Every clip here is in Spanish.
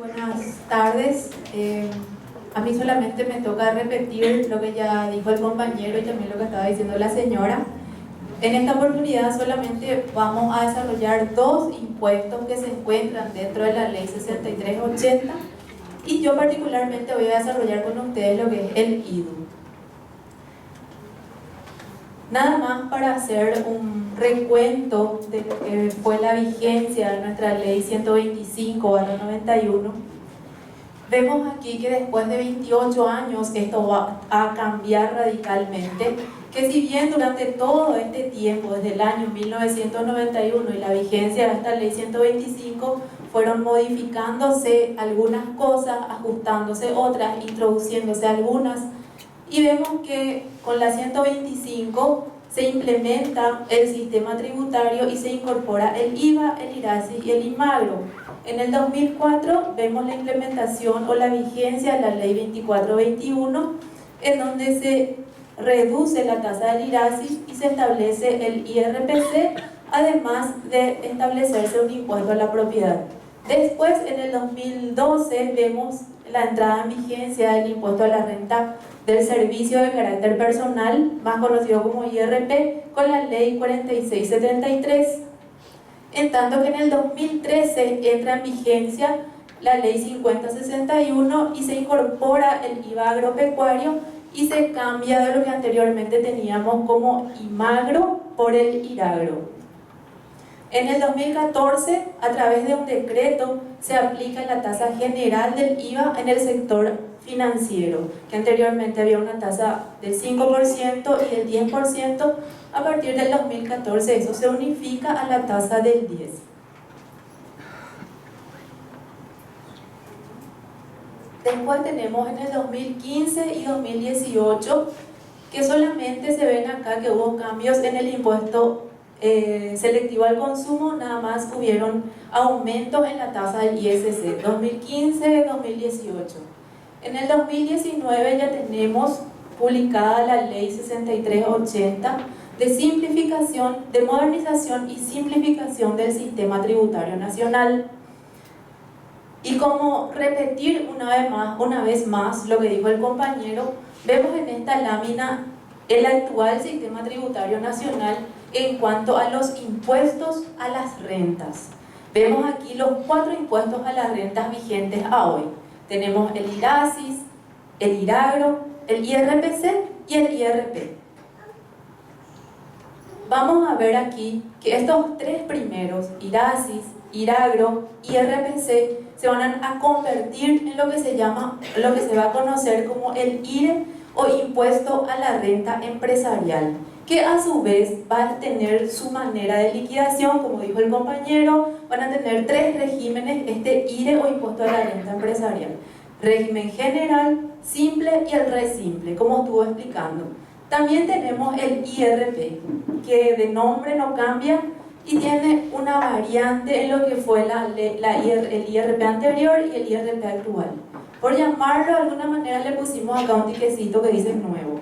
Buenas tardes. A mí solamente me toca repetir lo que ya dijo el compañero y también lo que estaba diciendo la señora. En esta oportunidad solamente vamos a desarrollar dos impuestos que se encuentran dentro de la ley 6380 y yo particularmente voy a desarrollar con ustedes lo que es el IDU. Nada más para hacer un recuento de lo que fue la vigencia de nuestra ley 125/91, vemos aquí que después de 28 años esto va a cambiar radicalmente, que si bien durante todo este tiempo, desde el año 1991 y la vigencia de esta ley 125, fueron modificándose algunas cosas, ajustándose otras, introduciéndose algunas, y vemos que con la 125 se implementa el sistema tributario y se incorpora el IVA, el IRASI y el IMAGRO. En el 2004 vemos la implementación o la vigencia de la ley 2421, en donde se reduce la tasa del IRASI y se establece el IRPC, además de establecerse un impuesto a la propiedad. Después, en el 2012, vemos la entrada en vigencia del impuesto a la renta del servicio de carácter personal, más conocido como IRP, con la ley 4673. En tanto que en el 2013 entra en vigencia la ley 5061 y se incorpora el IVA agropecuario y se cambia de lo que anteriormente teníamos como IMAGRO por el IRAGRO. En el 2014, a través de un decreto, se aplica la tasa general del IVA en el sector financiero, que anteriormente había una tasa del 5% y del 10%, a partir del 2014 eso se unifica a la tasa del 10%. Después tenemos en el 2015 y 2018, que solamente se ven acá que hubo cambios en el impuesto selectivo al consumo, nada más hubieron aumentos en la tasa del ISC, 2015-2018. En el 2019 ya tenemos publicada la ley 6380 de simplificación, de modernización y simplificación del sistema tributario nacional. Y como repetir una vez más lo que dijo el compañero, vemos en esta lámina el actual sistema tributario nacional en cuanto a los impuestos a las rentas. Vemos aquí los 4 impuestos a las rentas vigentes a hoy. Tenemos el IRASIS, el IRAGRO, el IRPC y el IRP. Vamos a ver aquí que estos 3 primeros, IRASIS, IRAGRO y IRPC, se van a convertir en lo que se va a conocer como el IRE o impuesto a la renta empresarial, que a su vez va a tener su manera de liquidación, como dijo el compañero, van a tener 3 regímenes, este IRE o impuesto a la renta empresarial: régimen general, simple y el re simple, como estuvo explicando. También tenemos el IRP, que de nombre no cambia y tiene una variante en lo que fue el IRP anterior y el IRP actual. Por llamarlo de alguna manera le pusimos acá un tiquecito que dice nuevo.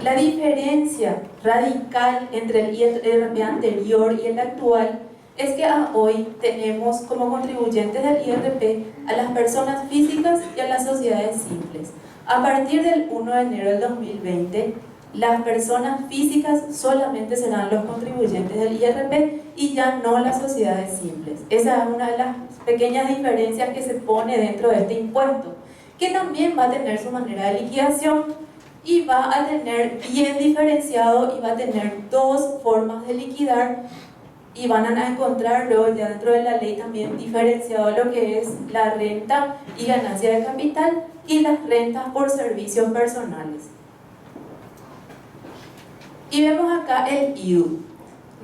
La diferencia radical entre el IRP anterior y el actual es que hoy tenemos como contribuyentes del IRP a las personas físicas y a las sociedades simples. A partir del 1 de enero del 2020, las personas físicas solamente serán los contribuyentes del IRP y ya no las sociedades simples. Esa es una de las pequeñas diferencias que se pone dentro de este impuesto, que también va a tener su manera de liquidación y va a tener bien diferenciado y va a tener 2 formas de liquidar, y van a encontrar luego ya dentro de la ley también diferenciado lo que es la renta y ganancia de capital y las rentas por servicios personales. Y vemos acá el IDU,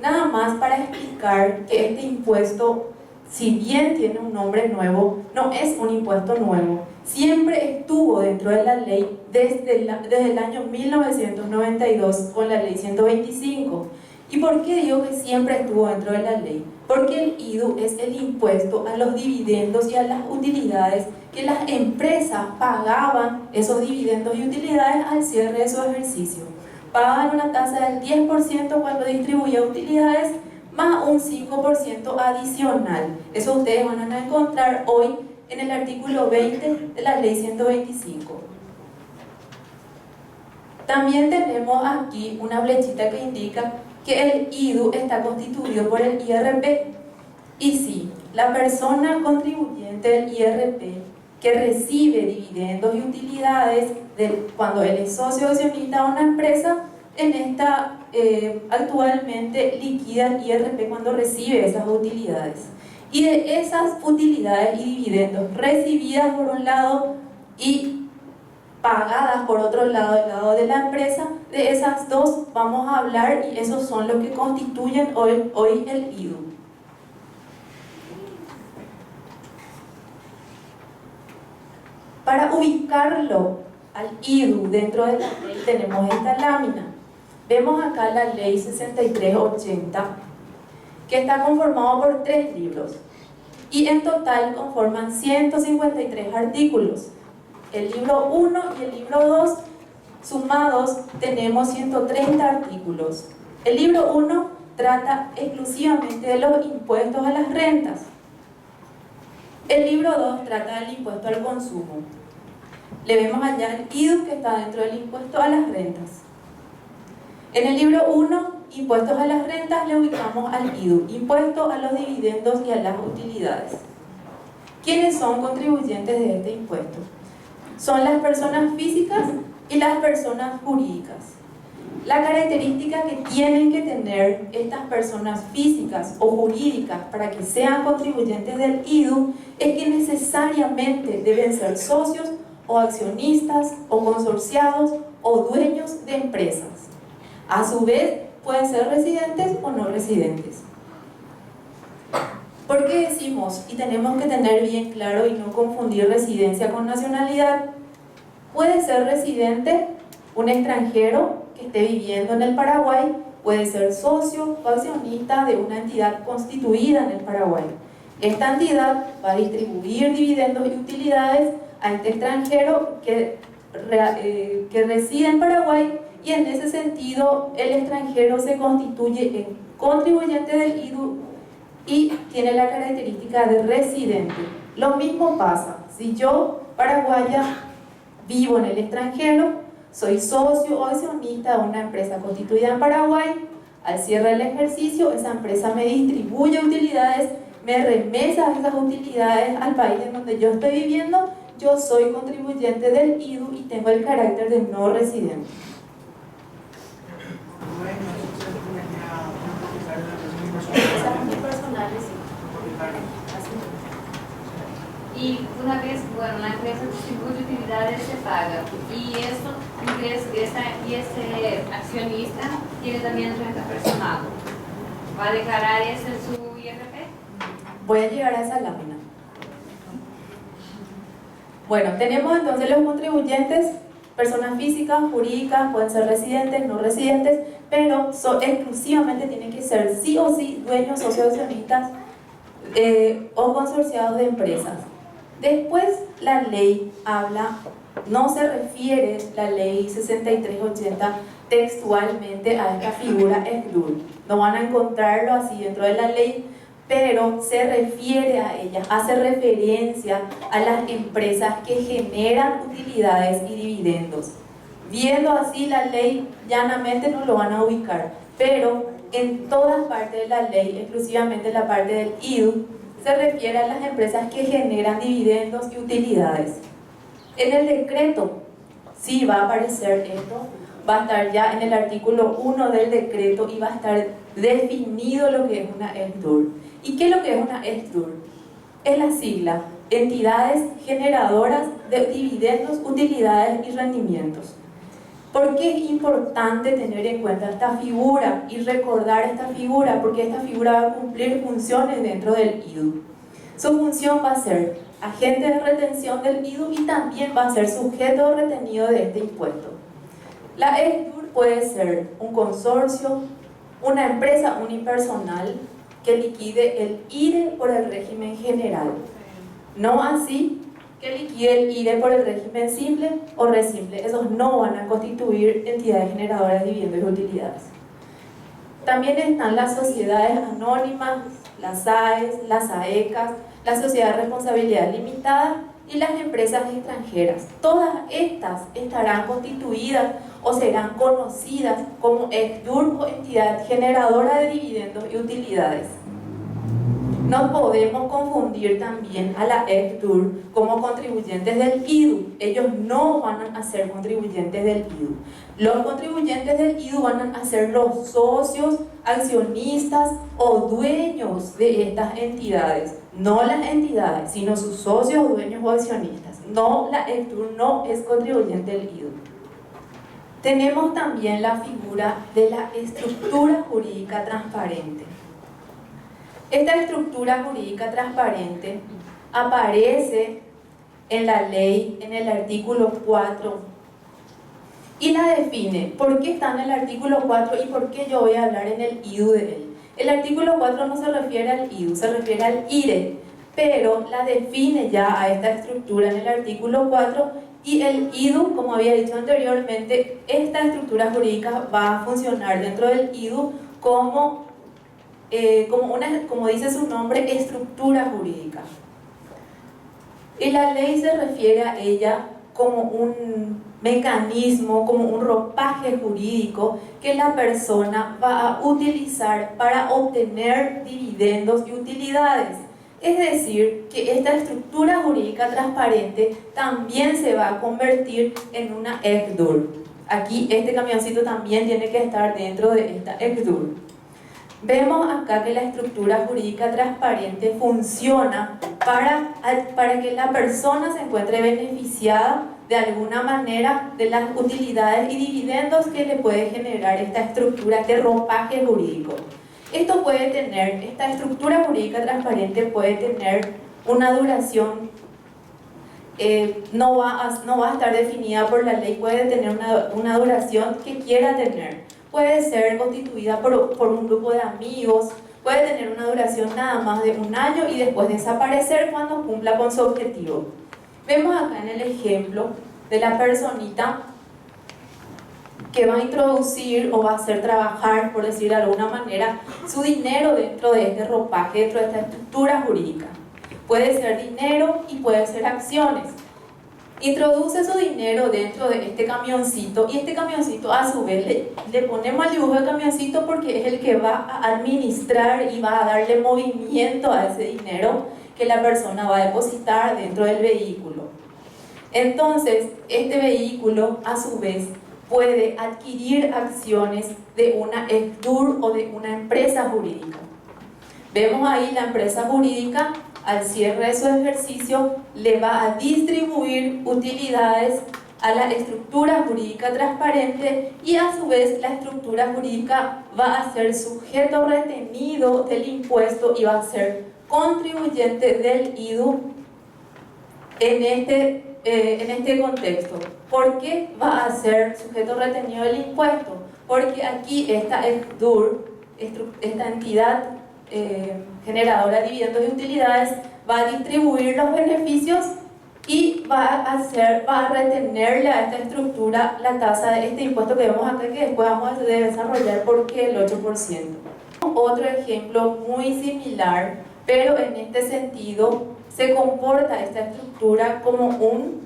nada más para explicar que este impuesto, si bien tiene un nombre nuevo, no es un impuesto nuevo. Siempre estuvo dentro de la ley desde el año 1992 con la ley 125. ¿Y por qué digo que siempre estuvo dentro de la ley? Porque el IDU es el impuesto a los dividendos y a las utilidades que las empresas pagaban, esos dividendos y utilidades al cierre de su ejercicio. Pagaban una tasa del 10% cuando distribuía utilidades, más un 5% adicional. Eso ustedes van a encontrar hoy en el artículo 20 de la ley 125. También tenemos aquí una flechita que indica que el IDU está constituido por el IRP. Y sí, la persona contribuyente del IRP que recibe dividendos y utilidades cuando él es socio accionista de una empresa, actualmente liquida el IRP cuando recibe esas utilidades. Y de esas utilidades y dividendos recibidas por un lado y pagadas por otro lado, del lado de la empresa, de esas dos vamos a hablar y esos son los que constituyen hoy el IDU. Para ubicarlo al IDU dentro de la ley tenemos esta lámina. Vemos acá la ley 6380, que está conformado por 3 libros y en total conforman 153 artículos. El libro 1 y el libro 2 sumados tenemos 130 artículos. El libro 1 trata exclusivamente de los impuestos a las rentas. El libro 2 trata del impuesto al consumo. Le vemos allá el IDU que está dentro del impuesto a las rentas. En el libro 1, impuestos a las rentas, le ubicamos al IDU, impuesto a los dividendos y a las utilidades. ¿Quiénes son contribuyentes de este impuesto? Son las personas físicas y las personas jurídicas. La característica que tienen que tener estas personas físicas o jurídicas para que sean contribuyentes del IDU es que necesariamente deben ser socios o accionistas o consorciados o dueños de empresas. A su vez, pueden ser residentes o no residentes. ¿Por qué decimos, y tenemos que tener bien claro y no confundir residencia con nacionalidad? Puede ser residente un extranjero que esté viviendo en el Paraguay, puede ser socio o accionista de una entidad constituida en el Paraguay. Esta entidad va a distribuir dividendos y utilidades a este extranjero que reside en Paraguay, y en ese sentido el extranjero se constituye en contribuyente del IDU y tiene la característica de residente. Lo mismo pasa si yo, paraguaya, vivo en el extranjero, soy socio o accionista de una empresa constituida en Paraguay. Al cierre del ejercicio, esa empresa me distribuye utilidades, me remesa esas utilidades al país en donde yo estoy viviendo. Yo soy contribuyente del IDU y tengo el carácter de no residente. Esas muy personales, sí. Y una vez, bueno, la empresa distribuye utilidades, se paga. Y esto, y ese accionista tiene también renta personal. ¿Va a declarar eso en su IRP? Voy a llegar a esa lámina. Bueno, tenemos entonces los contribuyentes, personas físicas, jurídicas, pueden ser residentes, no residentes, pero exclusivamente tienen que ser sí o sí dueños, socios, accionistas o consorciados de empresas. Después la ley habla, no se refiere la ley 6380 textualmente a esta figura SDUR. No van a encontrarlo así dentro de la ley, pero se refiere a ella, hace referencia a las empresas que generan utilidades y dividendos. Viendo así la ley, llanamente no lo van a ubicar, pero en todas partes de la ley, exclusivamente en la parte del IDU, se refiere a las empresas que generan dividendos y utilidades. En el decreto sí va a aparecer esto, va a estar ya en el artículo 1 del decreto y va a estar definido lo que es una SDUR. ¿Y qué es lo que es una SDUR? Es la sigla, entidades generadoras de dividendos, utilidades y rendimientos. ¿Por qué es importante tener en cuenta esta figura y recordar esta figura? Porque esta figura va a cumplir funciones dentro del IDU. Su función va a ser agente de retención del IDU y también va a ser sujeto retenido de este impuesto. La SDUR puede ser un consorcio, una empresa unipersonal que liquide el IRE por el régimen general. No así que liquide el IRE por el régimen simple o resimple. Esos no van a constituir entidades generadoras de dividendos y utilidades. También están las sociedades anónimas, las SAES, las AECAS, la sociedad de responsabilidad limitada y las empresas extranjeras. Todas estas estarán constituidas o serán conocidas como EFDUR o entidad generadora de dividendos y utilidades. No podemos confundir también a la EFDUR como contribuyentes del IDU. Ellos no van a ser contribuyentes del IDU. Los contribuyentes del IDU van a ser los socios, accionistas o dueños de estas entidades. No las entidades, sino sus socios, dueños o accionistas. No, la EFDUR no es contribuyente del IDU. Tenemos también la figura de la estructura jurídica transparente. Esta estructura jurídica transparente aparece en la ley en el artículo 4 y la define. ¿Por qué está en el artículo 4 y por qué yo voy a hablar en el IDU de él? El artículo 4 no se refiere al IDU, se refiere al IRE, pero la define ya a esta estructura en el artículo 4 y el IDU, como había dicho anteriormente, esta estructura jurídica va a funcionar dentro del IDU como dice su nombre, estructura jurídica. Y la ley se refiere a ella como un mecanismo, como un ropaje jurídico que la persona va a utilizar para obtener dividendos y utilidades. Es decir, que esta estructura jurídica transparente también se va a convertir en una EFDUR. Aquí este camioncito también tiene que estar dentro de esta EFDUR. Vemos acá que la estructura jurídica transparente funciona para que la persona se encuentre beneficiada de alguna manera de las utilidades y dividendos que le puede generar esta estructura, este ropaje jurídico. Esta estructura jurídica transparente puede tener una duración, no va a estar definida por la ley, puede tener una duración que quiera tener. Puede ser constituida por un grupo de amigos, puede tener una duración nada más de 1 año y después desaparecer cuando cumpla con su objetivo. Vemos acá en el ejemplo de la personita que va a introducir o va a hacer trabajar, por decir de alguna manera, su dinero dentro de este ropaje, dentro de esta estructura jurídica. Puede ser dinero y puede ser acciones. Introduce su dinero dentro de este camioncito y este camioncito a su vez le ponemos el dibujo del camioncito porque es el que va a administrar y va a darle movimiento a ese dinero que la persona va a depositar dentro del vehículo. Entonces, este vehículo a su vez puede adquirir acciones de una EFDUR o de una empresa jurídica. Vemos ahí la empresa jurídica. Al cierre de su ejercicio le va a distribuir utilidades a la estructura jurídica transparente y a su vez la estructura jurídica va a ser sujeto retenido del impuesto y va a ser contribuyente del IDU en este contexto. ¿Por qué va a ser sujeto retenido del impuesto? Porque aquí esta EFDUR, esta entidad generadora de dividendos y utilidades, va a distribuir los beneficios y va a retenerle a esta estructura la tasa de este impuesto que vemos acá, que después vamos a desarrollar porque el 8%. Otro ejemplo muy similar, pero en este sentido se comporta esta estructura como un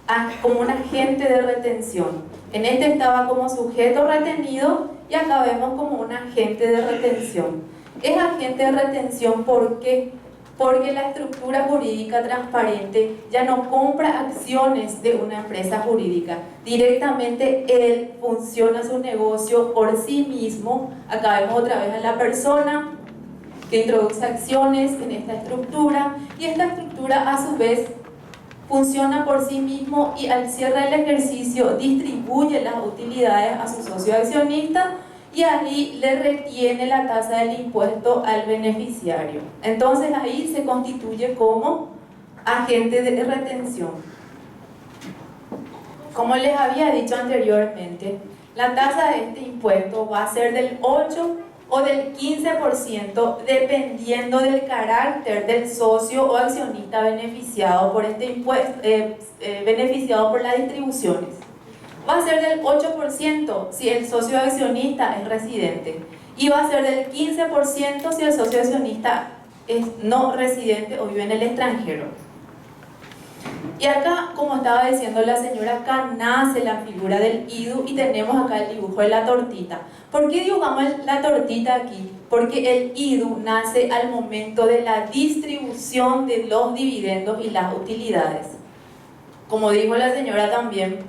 agente de retención. En este estaba como sujeto retenido y acá vemos como un agente de retención. Es agente de retención porque la estructura jurídica transparente ya no compra acciones de una empresa jurídica. Directamente él funciona su negocio por sí mismo. Acá vemos otra vez a la persona que introduce acciones en esta estructura y esta estructura a su vez funciona por sí mismo y al cierre del ejercicio distribuye las utilidades a su socio accionista y ahí le retiene la tasa del impuesto al beneficiario. Entonces ahí se constituye como agente de retención. Como les había dicho anteriormente, la tasa de este impuesto va a ser del 8 o del 15% dependiendo del carácter del socio o accionista beneficiado por este impuesto, beneficiado por las distribuciones. Va a ser del 8% si el socio accionista es residente y va a ser del 15% si el socio accionista es no residente o vive en el extranjero. Y acá, como estaba diciendo la señora, acá nace la figura del IDU y tenemos acá el dibujo de la tortita. ¿Por qué dibujamos la tortita aquí? Porque el IDU nace al momento de la distribución de los dividendos y las utilidades. Como dijo la señora también,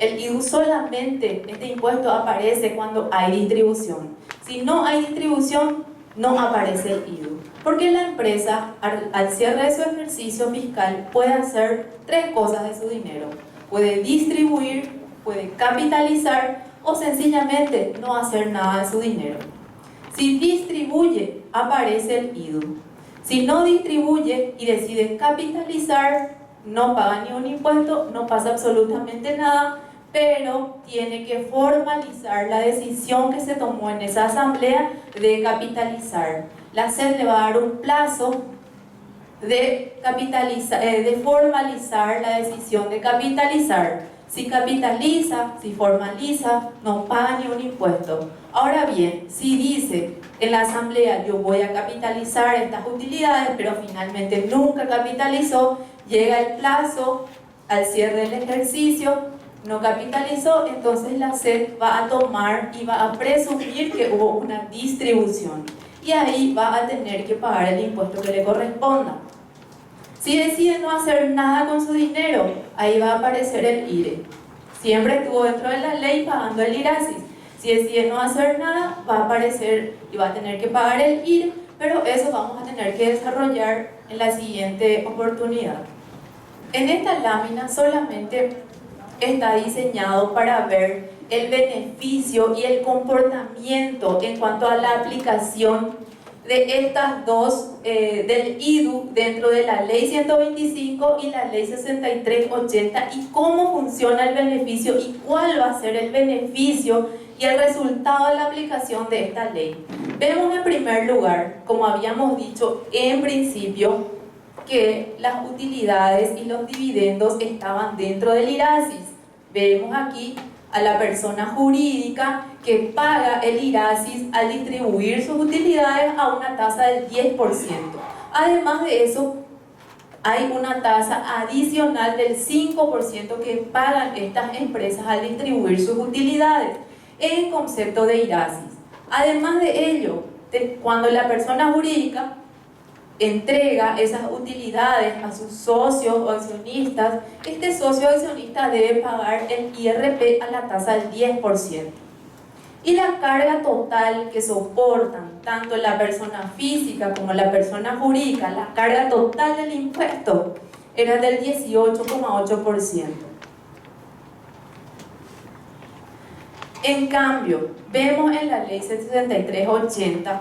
el IDU solamente, este impuesto aparece cuando hay distribución. Si no hay distribución, no aparece el IDU. Porque la empresa, al cierre de su ejercicio fiscal, puede hacer tres cosas de su dinero. Puede distribuir, puede capitalizar o sencillamente no hacer nada de su dinero. Si distribuye, aparece el IDU. Si no distribuye y decide capitalizar, no paga ni un impuesto, no pasa absolutamente nada, pero tiene que formalizar la decisión que se tomó en esa asamblea de capitalizar. La SED le va a dar un plazo de formalizar la decisión de capitalizar. Si capitaliza, si formaliza, no paga ni un impuesto. Ahora bien, si dice en la asamblea yo voy a capitalizar estas utilidades, pero finalmente nunca capitalizó, llega el plazo al cierre del ejercicio, no capitalizó, entonces la SED va a tomar y va a presumir que hubo una distribución. Y ahí va a tener que pagar el impuesto que le corresponda. Si decide no hacer nada con su dinero, ahí va a aparecer el IRE. Siempre estuvo dentro de la ley pagando el IRASIS. Si decide no hacer nada, va a aparecer y va a tener que pagar el IRE, pero eso vamos a tener que desarrollar en la siguiente oportunidad. En esta lámina solamente está diseñado para ver el beneficio y el comportamiento en cuanto a la aplicación de estas dos, del IDU dentro de la ley 125 y la ley 6380 y cómo funciona el beneficio y cuál va a ser el beneficio y el resultado de la aplicación de esta ley. Vemos en primer lugar, como habíamos dicho en principio, que las utilidades y los dividendos estaban dentro del IRASIS. Vemos aquí a la persona jurídica que paga el IRASIS al distribuir sus utilidades a una tasa del 10%. Además de eso, hay una tasa adicional del 5% que pagan estas empresas al distribuir sus utilidades en concepto de IRASIS. Además de ello, cuando la persona jurídica entrega esas utilidades a sus socios o accionistas, este socio accionista debe pagar el IRP a la tasa del 10%. Y la carga total que soportan tanto la persona física como la persona jurídica, la carga total del impuesto, era del 18,8%. En cambio, vemos en la ley 6380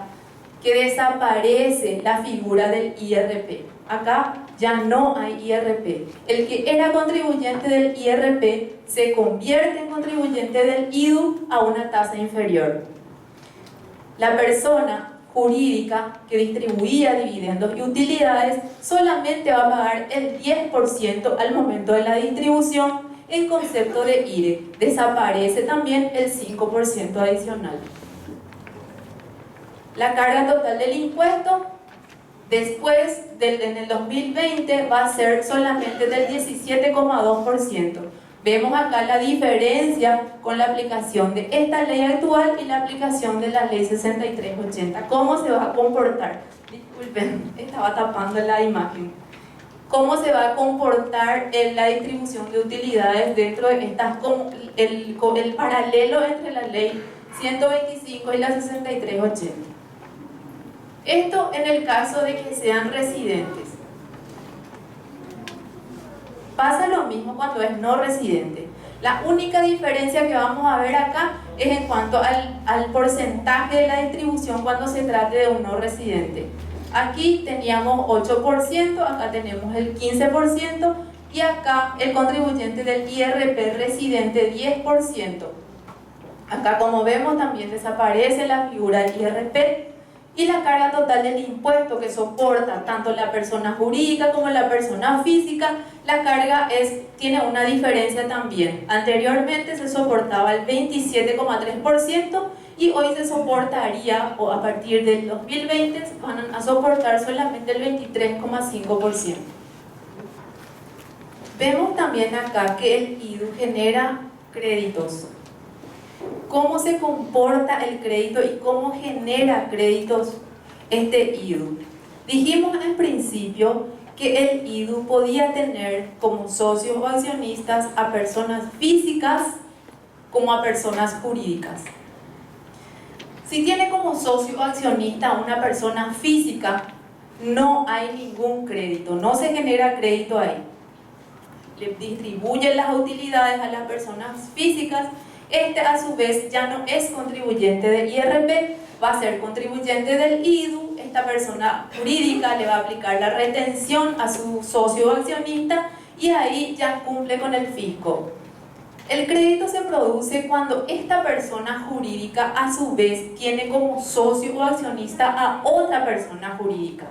que desaparece la figura del IRP. Acá ya no hay IRP. El que era contribuyente del IRP se convierte en contribuyente del IDU a una tasa inferior. La persona jurídica que distribuía dividendos y utilidades solamente va a pagar el 10% al momento de la distribución en concepto de IRE. Desaparece también el 5% adicional. La carga total del impuesto después, en el 2020, va a ser solamente del 17,2%. Vemos acá la diferencia con la aplicación de esta ley actual y la aplicación de la ley 6380. ¿Cómo se va a comportar? Disculpen, estaba tapando la imagen. ¿Cómo se va a comportar en la distribución de utilidades dentro de estas, el paralelo entre la ley 125 y la 6380? Esto en el caso de que sean residentes. Pasa lo mismo cuando es no residente. La única diferencia que vamos a ver acá es en cuanto al porcentaje de la distribución cuando se trate de un no residente. Aquí teníamos 8%, acá tenemos el 15% y acá el contribuyente del IRP residente 10%. Acá, como vemos, también desaparece la figura del IRP. Y la carga total del impuesto que soporta tanto la persona jurídica como la persona física, la carga tiene una diferencia también. Anteriormente se soportaba el 27,3% y hoy se soportaría, o a partir del 2020 van a soportar solamente el 23,5%. Vemos también acá que el IDU genera créditos. ¿Cómo se comporta el crédito y cómo genera créditos este IDU? Dijimos en principio que el IDU podía tener como socios o accionistas a personas físicas como a personas jurídicas. Si tiene como socio o accionista a una persona física, no hay ningún crédito, no se genera crédito ahí. Le distribuyen las utilidades a las personas físicas. Este a su vez ya no es contribuyente del IRP, va a ser contribuyente del IDU. Esta persona jurídica le va a aplicar la retención a su socio o accionista y ahí ya cumple con el fisco. El crédito se produce cuando esta persona jurídica a su vez tiene como socio o accionista a otra persona jurídica.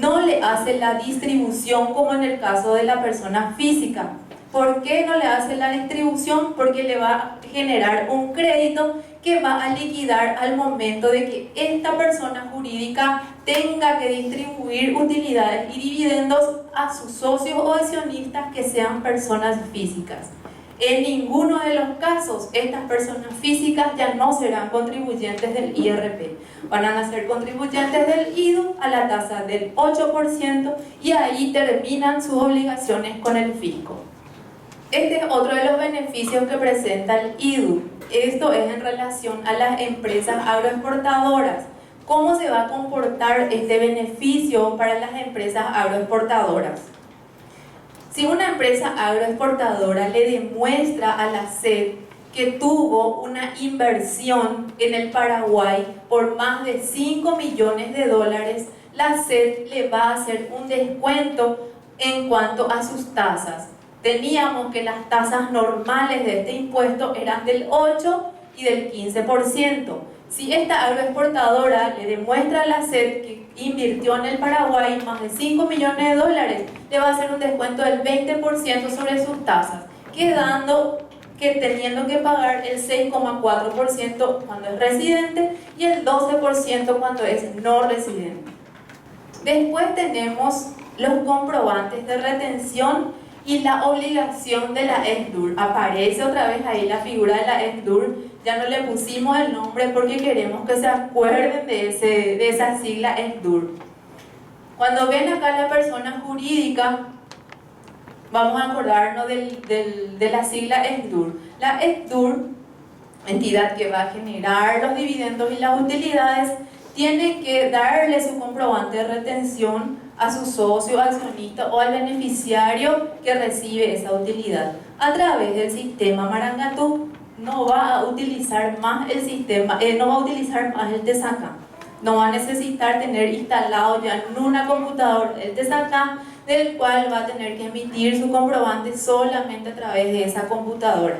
No le hace la distribución como en el caso de la persona física. ¿Por qué no le hace la distribución? Porque le va a generar un crédito que va a liquidar al momento de que esta persona jurídica tenga que distribuir utilidades y dividendos a sus socios o accionistas que sean personas físicas. En ninguno de los casos estas personas físicas ya no serán contribuyentes del IRP. Van a ser contribuyentes del IDU a la tasa del 8% y ahí terminan sus obligaciones con el fisco. Este es otro de los beneficios que presenta el IDU. Esto es en relación a las empresas agroexportadoras. ¿Cómo se va a comportar este beneficio para las empresas agroexportadoras? Si una empresa agroexportadora le demuestra a la SED que tuvo una inversión en el Paraguay por más de 5 millones de dólares, la SED le va a hacer un descuento en cuanto a sus tasas. Teníamos que las tasas normales de este impuesto eran del 8 y del 15%. Si esta agroexportadora le demuestra a la SED que invirtió en el Paraguay más de 5 millones de dólares, le va a hacer un descuento del 20% sobre sus tasas, quedando que teniendo que pagar el 6,4% cuando es residente y el 12% cuando es no residente. Después tenemos los comprobantes de retención y la obligación de la ESDUR. Aparece otra vez ahí la figura de la ESDUR. Ya no le pusimos el nombre porque queremos que se acuerden de esa sigla ESDUR. Cuando ven acá la persona jurídica, vamos a acordarnos de la sigla ESDUR. La ESDUR, entidad que va a generar los dividendos y las utilidades, tiene que darle su comprobante de retención a su socio, accionista o al beneficiario que recibe esa utilidad a través del sistema Marangatú. No va a utilizar más el sistema, no va a utilizar más el TESACA. No va a necesitar tener instalado ya en una computadora el TESACA, del cual va a tener que emitir su comprobante solamente a través de esa computadora.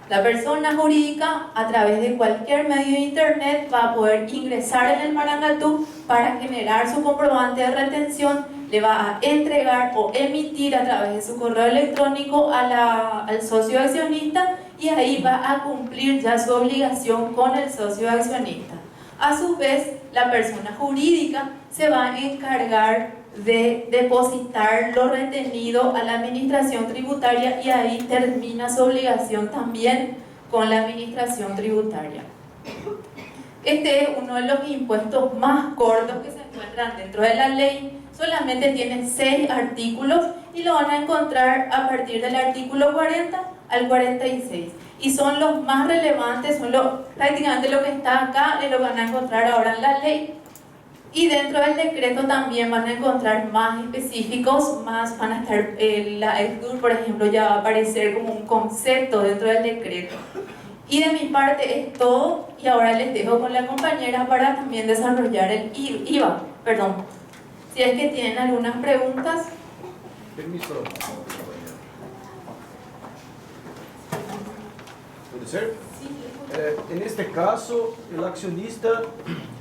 La persona jurídica, a través de cualquier medio de internet, va a poder ingresar en el Marangatú para generar su comprobante de retención, le va a entregar o emitir a través de su correo electrónico al socio accionista y ahí va a cumplir ya su obligación con el socio accionista. A su vez, la persona jurídica se va a encargar de depositar lo retenido a la administración tributaria y ahí termina su obligación también con la administración tributaria. Este es uno de los impuestos más cortos que se encuentran dentro de la ley. Solamente tiene 6 artículos y lo van a encontrar a partir del artículo 40 al 46. Y son los más relevantes, son prácticamente lo que está acá y lo van a encontrar ahora en la ley. Y dentro del decreto también van a encontrar más específicos, más van a estar, la ESDUR, por ejemplo, ya va a aparecer como un concepto dentro del decreto. Y de mi parte es todo, y ahora les dejo con la compañera para también desarrollar el IVA. Perdón. Si es que tienen algunas preguntas. Permiso. ¿Puede ser? Sí. En este caso, el accionista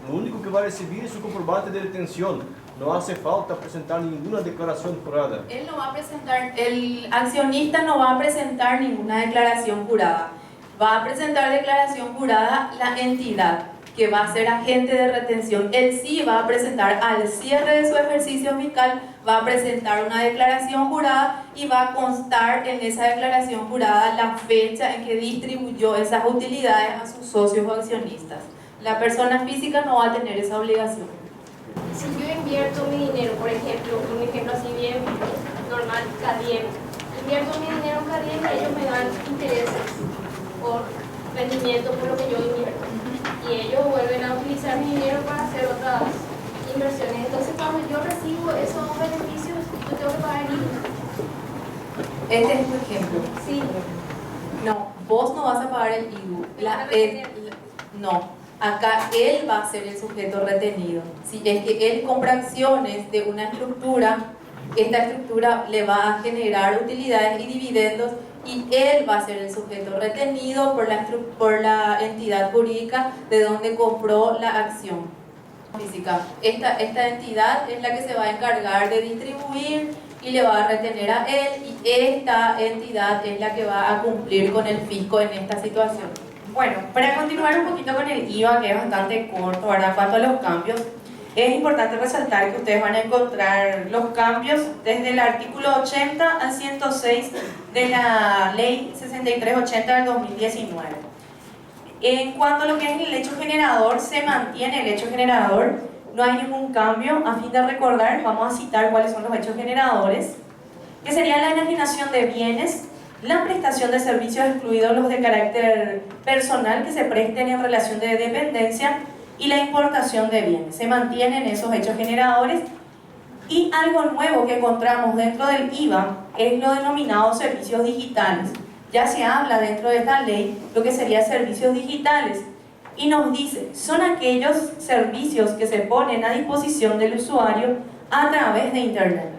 lo único que va a recibir es su comprobante de retención. No hace falta presentar ninguna declaración jurada. Él no va a presentar, el accionista no va a presentar ninguna declaración jurada. Va a presentar declaración jurada la entidad que va a ser agente de retención. Él sí va a presentar al cierre de su ejercicio fiscal, va a presentar una declaración jurada y va a constar en esa declaración jurada la fecha en que distribuyó esas utilidades a sus socios o accionistas. La persona física no va a tener esa obligación. Si yo invierto mi dinero, por ejemplo, un ejemplo así bien normal, Cadiem, invierto mi dinero en Cadiem y ellos me dan intereses por rendimiento por lo que yo invierto. Y ellos vuelven a utilizar mi dinero para hacer otras inversiones. Entonces, cuando yo recibo esos beneficios, yo tengo que pagar IVA. Este es tu ejemplo. Sí. No, vos no vas a pagar el IVU. No, acá él va a ser el sujeto retenido. Si es que él compra acciones de una estructura, esta estructura le va a generar utilidades y dividendos y él va a ser el sujeto retenido por la entidad jurídica de donde compró la acción física. Esta entidad es la que se va a encargar de distribuir y le va a retener a él, y esta entidad es la que va a cumplir con el fisco en esta situación. Bueno, para continuar un poquito con el IVA, que es bastante corto, ¿verdad? Cuanto a los cambios, es importante resaltar que ustedes van a encontrar los cambios desde el artículo 80 al 106 de la ley 6380 del 2019. En cuanto a lo que es el hecho generador, se mantiene el hecho generador, no hay ningún cambio. A fin de recordar, vamos a citar cuáles son los hechos generadores, que sería la enajenación de bienes, la prestación de servicios excluidos los de carácter personal que se presten en relación de dependencia y la importación de bienes. Se mantienen esos hechos generadores. Y algo nuevo que encontramos dentro del IVA es lo denominado servicios digitales. Ya se habla dentro de esta ley lo que sería servicios digitales y nos dice, son aquellos servicios que se ponen a disposición del usuario a través de Internet.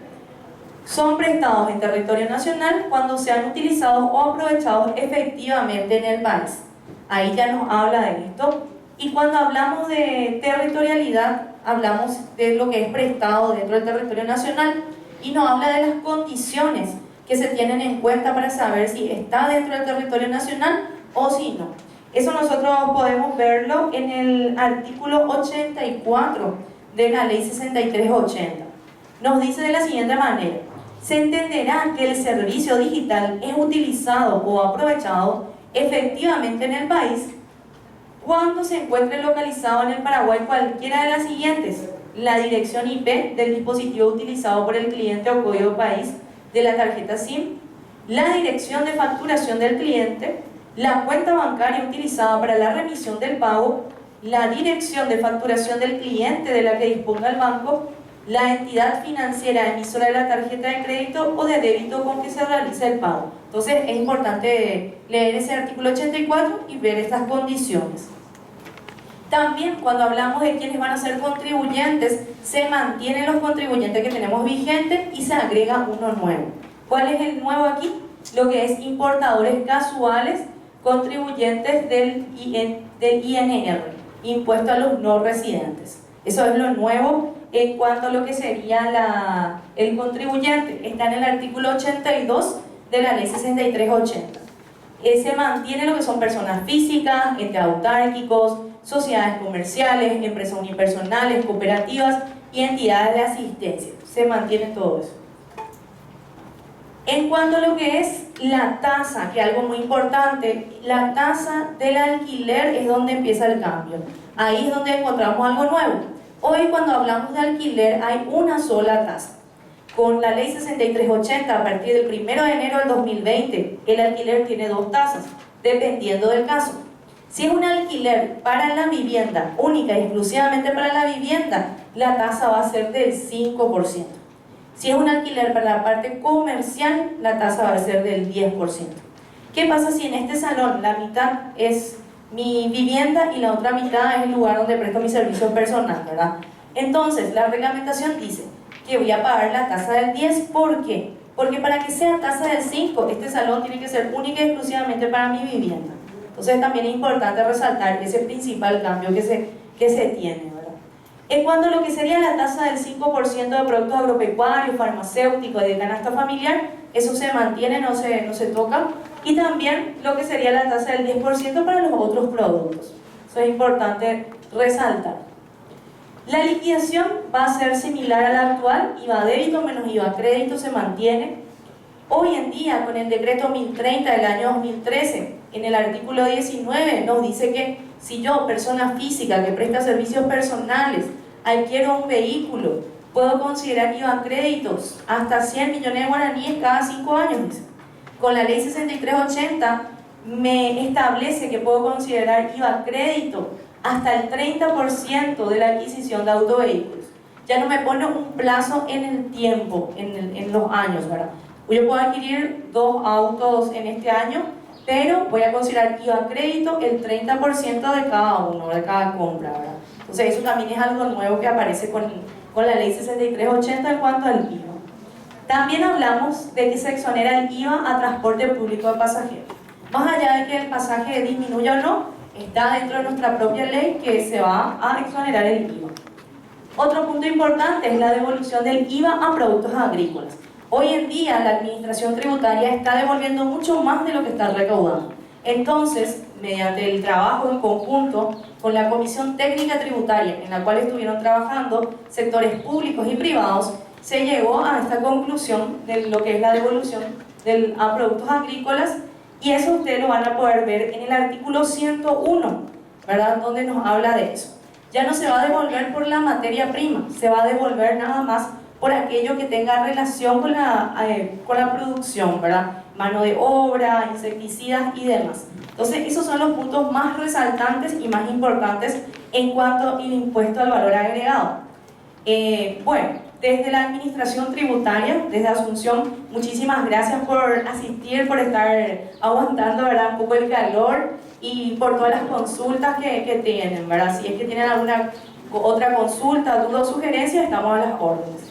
Son prestados en territorio nacional cuando sean utilizados o aprovechados efectivamente en el país. Ahí ya nos habla de esto. Y cuando hablamos de territorialidad, hablamos de lo que es prestado dentro del territorio nacional y nos habla de las condiciones que se tienen en cuenta para saber si está dentro del territorio nacional o si no. Eso nosotros podemos verlo en el artículo 84 de la ley 6380. Nos dice de la siguiente manera: se entenderá que el servicio digital es utilizado o aprovechado efectivamente en el país cuando se encuentre localizado en el Paraguay cualquiera de las siguientes: la dirección IP del dispositivo utilizado por el cliente o código país de la tarjeta SIM, la dirección de facturación del cliente, la cuenta bancaria utilizada para la remisión del pago, la dirección de facturación del cliente de la que disponga el banco, la entidad financiera emisora de la tarjeta de crédito o de débito con que se realiza el pago. Entonces es importante leer ese artículo 84 y ver estas condiciones. También cuando hablamos de quienes van a ser contribuyentes, se mantienen los contribuyentes que tenemos vigentes y se agrega uno nuevo. ¿Cuál es el nuevo aquí? Lo que es importadores casuales, contribuyentes del INR, impuesto a los no residentes. Eso es lo nuevo en cuanto a lo que sería el contribuyente. Está en el artículo 82 de la ley 6380. Se mantiene lo que son personas físicas, entes autárquicos, sociedades comerciales, empresas unipersonales, cooperativas y entidades de asistencia. Se mantiene todo eso. En cuanto a lo que es la tasa, que es algo muy importante, la tasa del alquiler es donde empieza el cambio. Ahí es donde encontramos algo nuevo. Hoy cuando hablamos de alquiler hay una sola tasa. Con la ley 6380, a partir del 1 de enero del 2020, el alquiler tiene dos tasas, dependiendo del caso. Si es un alquiler para la vivienda, única y exclusivamente para la vivienda, la tasa va a ser del 5%. Si es un alquiler para la parte comercial, la tasa va a ser del 10%. ¿Qué pasa si en este salón la mitad es mi vivienda y la otra mitad es el lugar donde presto mi servicio personal, ¿verdad? Entonces, la reglamentación dice que voy a pagar la tasa del 10. ¿Por qué? Porque para que sea tasa del 5, este salón tiene que ser única y exclusivamente para mi vivienda. Entonces también es importante resaltar ese principal cambio que se tiene, ¿verdad? En cuanto a lo que sería la tasa del 5% de productos agropecuarios, farmacéuticos y de canasta familiar, eso se mantiene, no se toca. Y también lo que sería la tasa del 10% para los otros productos. Eso es importante resaltar. La liquidación va a ser similar a la actual, IVA débito menos IVA crédito se mantiene. Hoy en día, con el decreto 1030 del año 2013, en el artículo 19 nos dice que si yo, persona física que presta servicios personales, adquiero un vehículo, puedo considerar IVA créditos hasta 100 millones de guaraníes cada 5 años. Dice. Con la ley 6380 me establece que puedo considerar IVA crédito hasta el 30% de la adquisición de autovehículos. Ya no me pone un plazo en el tiempo, en los años, ¿verdad? Yo puedo adquirir 2 autos en este año, pero voy a considerar IVA crédito el 30% de cada uno, de cada compra, ¿verdad? Entonces eso también es algo nuevo que aparece con la ley 6380 en cuanto al IVA. También hablamos de que se exonera el IVA a transporte público de pasajeros. Más allá de que el pasaje disminuya o no, está dentro de nuestra propia ley que se va a exonerar el IVA. Otro punto importante es la devolución del IVA a productos agrícolas. Hoy en día la administración tributaria está devolviendo mucho más de lo que está recaudando. Entonces, mediante el trabajo en conjunto con la Comisión Técnica Tributaria, en la cual estuvieron trabajando sectores públicos y privados, se llegó a esta conclusión de lo que es la devolución a productos agrícolas, y eso ustedes lo van a poder ver en el artículo 101, ¿verdad? Donde nos habla de eso. Ya no se va a devolver por la materia prima, se va a devolver nada más por aquello que tenga relación con la producción, ¿verdad? Mano de obra, insecticidas y demás. Entonces, esos son los puntos más resaltantes y más importantes en cuanto al impuesto al valor agregado. Bueno, desde la Administración Tributaria, desde Asunción, muchísimas gracias por asistir, por estar aguantando, ¿verdad?, un poco el calor y por todas las consultas que tienen, ¿verdad? Si es que tienen alguna otra consulta, duda o sugerencia, estamos a las órdenes.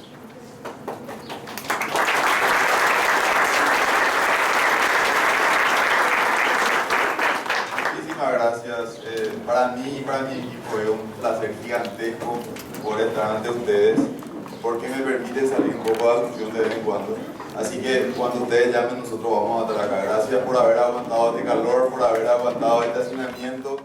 Gracias. Para mí y para mi equipo es un placer gigantesco poder estar ante ustedes, porque me permite salir un poco de Asunción de vez en cuando. Así que cuando ustedes llamen, nosotros vamos a estar acá. Gracias por haber aguantado este calor, por haber aguantado este hacinamiento.